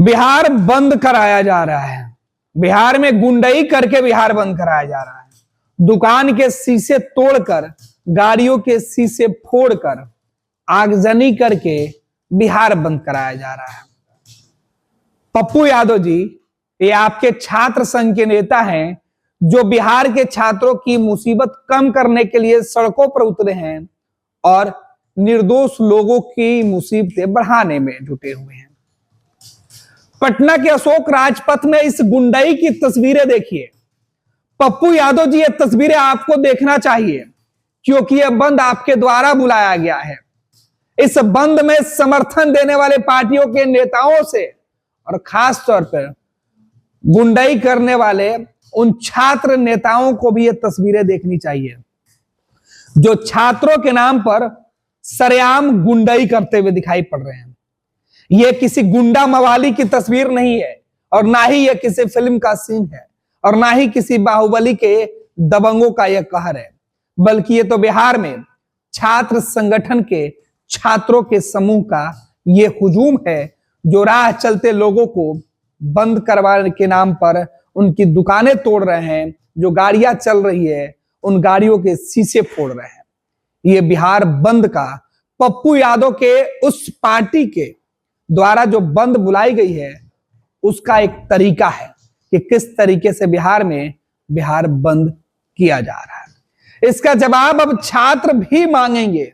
बिहार बंद कराया जा रहा है। बिहार में गुंडई करके बिहार बंद कराया जा रहा है। दुकान के शीशे तोड़कर, गाड़ियों के शीशे फोड़कर, आगजनी करके बिहार बंद कराया जा रहा है। पप्पू यादव जी, ये आपके छात्र संघ के नेता हैं जो बिहार के छात्रों की मुसीबत कम करने के लिए सड़कों पर उतरे हैं और निर्दोष लोगों की मुसीबतें बढ़ाने में जुटे हुए हैं। पटना के अशोक राजपथ में इस गुंडई की तस्वीरें देखिए। पप्पू यादव जी, ये तस्वीरें आपको देखना चाहिए क्योंकि यह बंद आपके द्वारा बुलाया गया है। इस बंद में समर्थन देने वाले पार्टियों के नेताओं से और खास तौर पर गुंडई करने वाले उन छात्र नेताओं को भी ये तस्वीरें देखनी चाहिए जो छात्रों के नाम पर सरेआम गुंडई करते हुए दिखाई पड़ रहे हैं। यह किसी गुंडा मवाली की तस्वीर नहीं है और ना ही यह किसी फिल्म का सीन है और ना ही किसी बाहुबली के दबंगों का यह कहर है, बल्कि ये तो बिहार में छात्र संगठन के छात्रों के समूह का यह हुजूम है जो राह चलते लोगों को बंद करवाने के नाम पर उनकी दुकानें तोड़ रहे हैं, जो गाड़ियां चल रही है उन गाड़ियों के शीशे फोड़ रहे हैं। ये बिहार बंद का पप्पू यादव के उस पार्टी के द्वारा जो बंद बुलाई गई है उसका एक तरीका है कि किस तरीके से बिहार में बिहार बंद किया जा रहा है। इसका जवाब अब छात्र भी मांगेंगे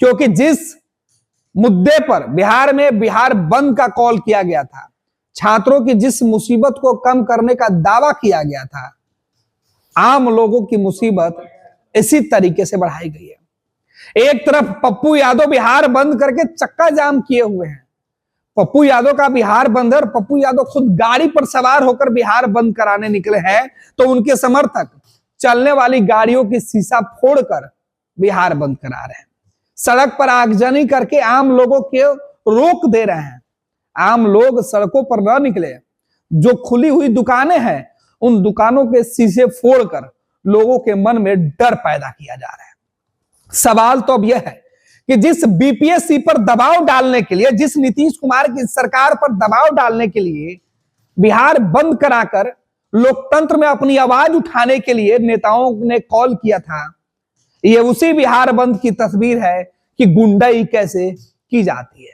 क्योंकि जिस मुद्दे पर बिहार में बिहार बंद का कॉल किया गया था, छात्रों की जिस मुसीबत को कम करने का दावा किया गया था, आम लोगों की मुसीबत इसी तरीके से बढ़ाई गई है। एक तरफ पप्पू यादव बिहार बंद करके चक्का जाम किए हुए हैं। पप्पू यादव का बिहार बंद है और पप्पू यादव खुद गाड़ी पर सवार होकर बिहार बंद कराने निकले हैं, तो उनके समर्थक चलने वाली गाड़ियों की शीशा फोड़कर बिहार बंद करा रहे हैं। सड़क पर आगजनी करके आम लोगों को रोक दे रहे हैं। आम लोग सड़कों पर न निकले। जो खुली हुई दुकानें हैं उन दुकानों के शीशे फोड़कर लोगों के मन में डर पैदा किया जा रहा है। सवाल तो अब यह है कि जिस बीपीएससी पर दबाव डालने के लिए, जिस नीतीश कुमार की सरकार पर दबाव डालने के लिए बिहार बंद कराकर लोकतंत्र में अपनी आवाज उठाने के लिए नेताओं ने कॉल किया था, यह उसी बिहार बंद की तस्वीर है कि गुंडई कैसे की जाती है।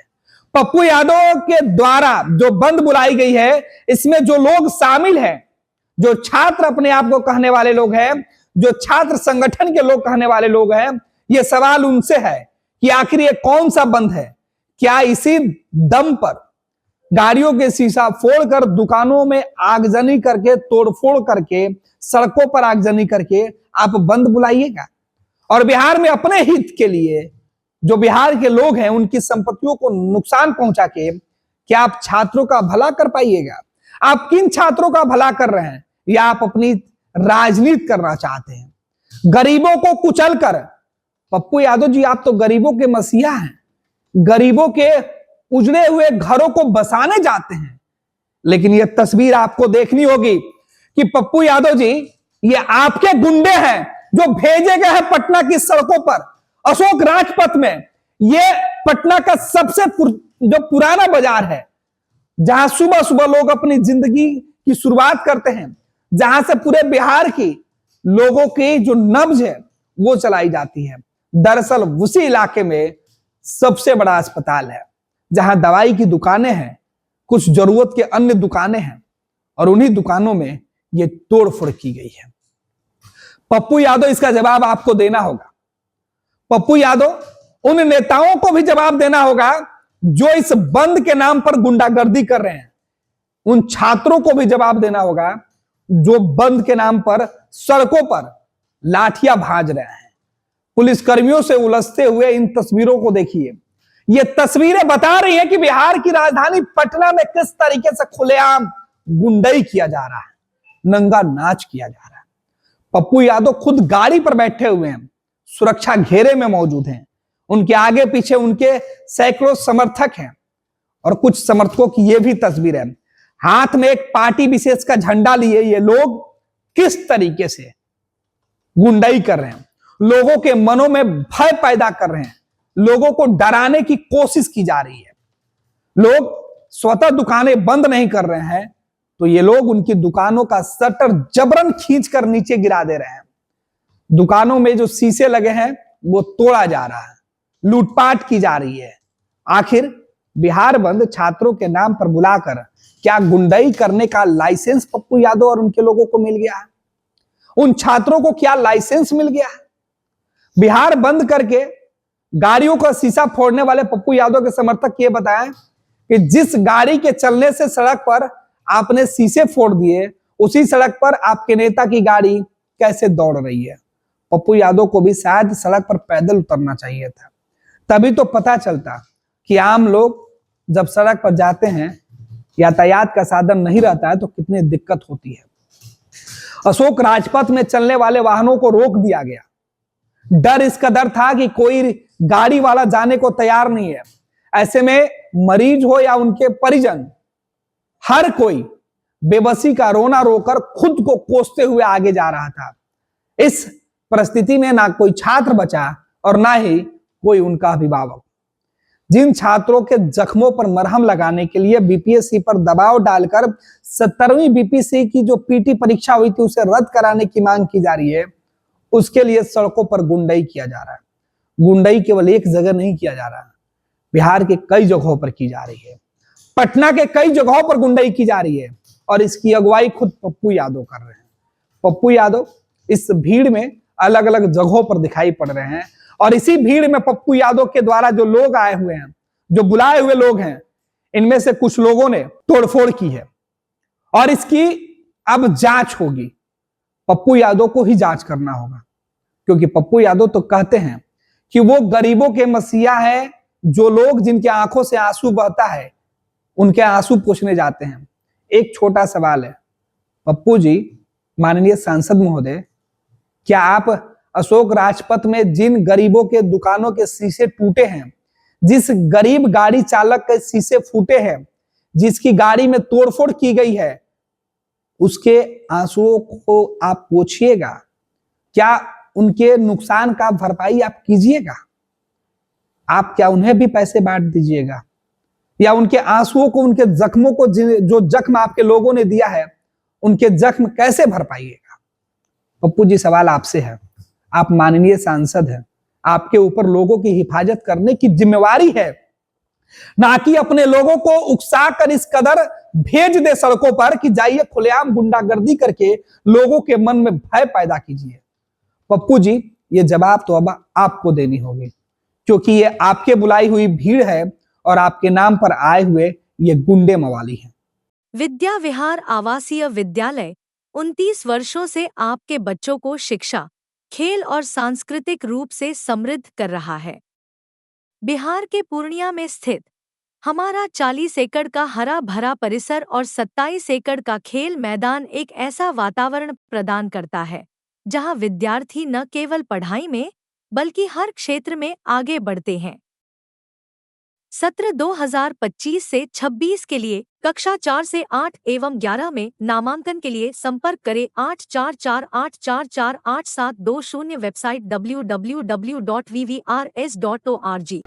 पप्पू यादव के द्वारा जो बंद बुलाई गई है, इसमें जो लोग शामिल हैं, जो छात्र अपने आप को कहने वाले लोग हैं, जो छात्र संगठन के लोग कहने वाले लोग हैं, यह सवाल उनसे है कि आखिर ये कौन सा बंद है। क्या इसी दम पर गाड़ियों के शीशा फोड़कर, दुकानों में आगजनी करके, तोड़फोड़ करके, सड़कों पर आगजनी करके आप बंद बुलाइएगा और बिहार में अपने हित के लिए जो बिहार के लोग हैं उनकी संपत्तियों को नुकसान पहुंचा के क्या आप छात्रों का भला कर पाइएगा? आप किन छात्रों का भला कर रहे हैं या आप अपनी राजनीति करना चाहते हैं? गरीबों को कुचल कर, पप्पू यादव जी आप तो गरीबों के मसीहा हैं, गरीबों के उजड़े हुए घरों को बसाने जाते हैं, लेकिन यह तस्वीर आपको देखनी होगी कि पप्पू यादव जी ये आपके गुंडे हैं जो भेजे गए हैं पटना की सड़कों पर, अशोक राजपथ में। यह पटना का सबसे जो पुराना बाजार है जहां सुबह सुबह लोग अपनी जिंदगी की शुरुआत करते हैं, जहां से पूरे बिहार की लोगों की जो नब्ज है वो चलाई जाती है। दरअसल उसी इलाके में सबसे बड़ा अस्पताल है जहां दवाई की दुकानें हैं, कुछ जरूरत के अन्य दुकानें हैं और उन्हीं दुकानों में यह तोड़फोड़ की गई है। पप्पू यादव, इसका जवाब आपको देना होगा। पप्पू यादव, उन नेताओं को भी जवाब देना होगा जो इस बंद के नाम पर गुंडागर्दी कर रहे हैं। उन छात्रों को भी जवाब देना होगा जो बंद के नाम पर सड़कों पर लाठियां भांज रहे हैं। पुलिसकर्मियों से उलझते हुए इन तस्वीरों को देखिए। ये तस्वीरें बता रही हैं कि बिहार की राजधानी पटना में किस तरीके से खुलेआम गुंडई किया जा रहा है, नंगा नाच किया जा रहा है। पप्पू यादव खुद गाड़ी पर बैठे हुए हैं, सुरक्षा घेरे में मौजूद हैं, उनके आगे पीछे उनके सैकड़ों समर्थक हैं और कुछ समर्थकों की यह भी तस्वीर है, हाथ में एक पार्टी विशेष का झंडा लिए ये लोग किस तरीके से गुंडई कर रहे हैं, लोगों के मनों में भय पैदा कर रहे हैं, लोगों को डराने की कोशिश की जा रही है। लोग स्वतः दुकानें बंद नहीं कर रहे हैं तो ये लोग उनकी दुकानों का शटर जबरन खींचकर नीचे गिरा दे रहे हैं। दुकानों में जो शीशे लगे हैं वो तोड़ा जा रहा है, लूटपाट की जा रही है। आखिर बिहार बंद छात्रों के नाम पर बुलाकर क्या गुंडई करने का लाइसेंस पप्पू यादव और उनके लोगों को मिल गया है? उन छात्रों को क्या लाइसेंस मिल गया है? बिहार बंद करके गाड़ियों का शीशा फोड़ने वाले पप्पू यादव के समर्थक ये बताएं कि जिस गाड़ी के चलने से सड़क पर आपने शीशे फोड़ दिए, उसी सड़क पर आपके नेता की गाड़ी कैसे दौड़ रही है? पप्पू यादव को भी शायद सड़क पर पैदल उतरना चाहिए था, तभी तो पता चलता कि आम लोग जब सड़क पर जाते हैं, यातायात का साधन नहीं रहता है तो कितनी दिक्कत होती है। अशोक राजपथ में चलने वाले वाहनों को रोक दिया गया। डर इस कदर था कि कोई गाड़ी वाला जाने को तैयार नहीं है। ऐसे में मरीज हो या उनके परिजन, हर कोई बेबसी का रोना रोकर खुद को कोसते हुए आगे जा रहा था। इस परिस्थिति में ना कोई छात्र बचा और ना ही कोई उनका अभिभावक। जिन छात्रों के जख्मों पर मरहम लगाने के लिए बीपीएससी पर दबाव डालकर 70वीं बीपीएससी की जो पीटी परीक्षा हुई थी उसे रद्द कराने की मांग की जा रही है, उसके लिए सड़कों पर गुंडई किया जा रहा है। गुंडई केवल एक जगह नहीं किया जा रहा, बिहार के कई जगहों पर की जा रही है। पटना के कई जगहों पर गुंडई की जा रही है और इसकी अगुवाई खुद पप्पू यादव कर रहे हैं। पप्पू यादव इस भीड़ में अलग अलग जगहों पर दिखाई पड़ रहे हैं और इसी भीड़ में पप्पू यादव के द्वारा जो लोग आए हुए हैं, जो बुलाए हुए लोग हैं, इनमें से कुछ लोगों ने तोड़फोड़ की है और इसकी अब जांच होगी। पप्पू यादव को ही जांच करना होगा, क्योंकि पप्पू यादव तो कहते हैं कि वो गरीबों के मसीहा है। जो लोग जिनके आंखों से आंसू बहता है उनके आंसू पोंछने जाते हैं। एक छोटा सवाल है, पप्पू जी, माननीय सांसद महोदय, क्या आप अशोक राजपथ में जिन गरीबों के दुकानों के शीशे टूटे हैं, जिस गरीब गाड़ी चालक के शीशे फूटे हैं, जिसकी गाड़ी में तोड़फोड़ की गई है, उसके आंसुओं को आप पोंछिएगा? क्या उनके नुकसान का भरपाई आप कीजिएगा? आप क्या उन्हें भी पैसे बांट दीजिएगा? या उनके आंसुओं को, उनके जख्मों को, जो जख्म आपके लोगों ने दिया है, उनके जख्म कैसे भर पाइएगा? पप्पू जी, सवाल आपसे है। आप माननीय सांसद हैं, आपके ऊपर लोगों की हिफाजत करने की जिम्मेवारी है, ना कि अपने लोगों को उकसा कर इस कदर भेज दे सड़कों पर कि जाइए खुलेआम गुंडागर्दी करके लोगों के मन में भय पैदा कीजिए। पप्पू जी, ये जवाब तो अब आपको देनी होगी, क्योंकि ये आपके बुलाई हुई भीड़ है और आपके नाम पर आए हुए ये गुंडे मवाली हैं। विद्या विहार आवासीय विद्यालय 29 वर्षों से आपके बच्चों को शिक्षा, खेल और सांस्कृतिक रूप से समृद्ध कर रहा है। बिहार के पूर्णिया में स्थित हमारा 40 एकड़ का हरा भरा परिसर और 27 एकड़ का खेल मैदान एक ऐसा वातावरण प्रदान करता है जहां विद्यार्थी न केवल पढ़ाई में बल्कि हर क्षेत्र में आगे बढ़ते हैं। सत्र 2025 से 26 के लिए कक्षा 4 से 8 एवं 11 में नामांकन के लिए संपर्क करें 8448448720। Website www.vvrs.org।